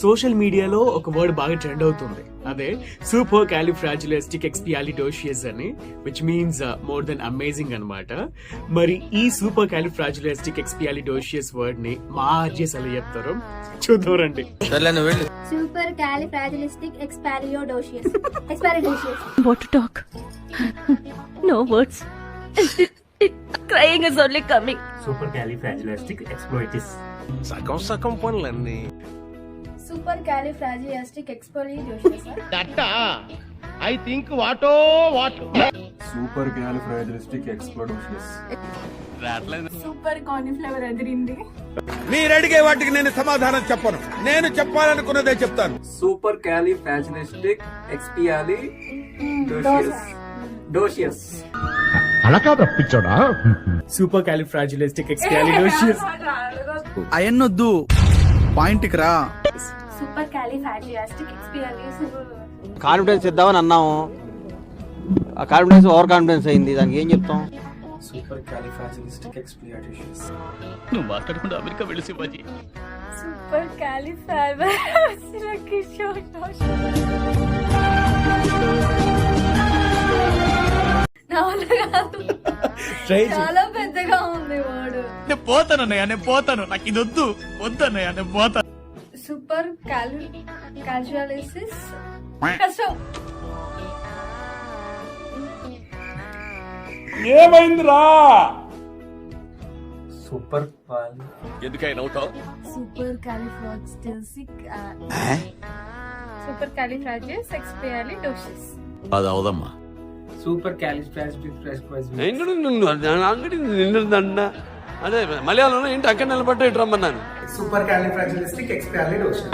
Social మీడియాలో ఒక word బాగా ట్రెండ్ అవుతుంది, అదే సూపర్ క్యాలిఫ్రాజిలిస్టిక్ ఎక్స్పియాలిడోషియస్ అని, which means more than amazing అన్నమాట. మరి ఈ సూపర్ క్యాలిఫ్రాజిలిస్టిక్ ఎక్స్పియాలిడోషియస్ వర్డ్ ని మా ఆర్జేస్ ఎలా చెప్తారో చూద్దాం రండి. Supercalifragilisticexpialidocious. What to talk? No words. Crying is only coming. Supercalifragilisticexpialidocious. సగం పనులన్నీ. Supercalifragilisticexpialidocious. I think what? Supercalifragilisticexpialidocious. Super cauliflower అదిరింది. మీరు అడిగే వాటికి నేను సమాధానం చెప్పను. నేను చెప్పాలనుకున్నదే చెప్తాను. సూపర్ క్యాలిఫ్రాజిలిస్టిక్ ఎక్స్పియాలిడోషియస్. సూపర్ క్యాలిఫ్రాజిలిస్టిక్ ఎక్స్పియాలిడోషియస్. అయన్నొద్దు, పాయింట్కి రా. సూపర్ క్యాలిఫ్రాజిలిస్టిక్ ఎక్స్పాలియోడోషియస్. కాన్ఫిడెన్స్ ఇద్దామని అన్నాము, ఆ కాన్ఫిడెన్స్ ఓవర్ కాన్ఫిడెన్స్ అయింది. దానికి ఏం చెప్తాం? సూపర్ క్యాలిఫ్రాజిలిస్టిక్ ఎక్స్పియాలిడోషియస్. నువ్వు మాట్లాడకుండా అమెరికా వెళ్ళి శివాజీ. సూపర్ క్యాలిఫ్రాజిలిస్టిక్. నా వల్ల కాదు, చాలా పెద్దగా ఉంది వర్డ్. నేను పోతాను అన్నయ్య, నేను పోతాను, నాకు ఇది వద్దన్నయ్య, నేను పోతాను. సూపర్ క్యాలిఫ్రాజిలిస్టిక్ కష్టం. ఏమైందిరా? సూపర్ ఎందుకైనా అవుతావు? సూపర్ క్యాలిఫ్రాజిలిస్టిక్ ఎక్స్పాలియోడోషియస్. అది అవదమ్మా. సూపర్ క్యాలిఫ్రాజిలిస్టిక్ అంగడి నిండుందన్న అదే మలయాళంలో ఏంటి అక్కడ నిలబడ్డ రమ్మన్నాను. సూపర్ క్యాలిఫ్రాజిలిస్టిక్ ఎక్స్పియాలిడోషియస్.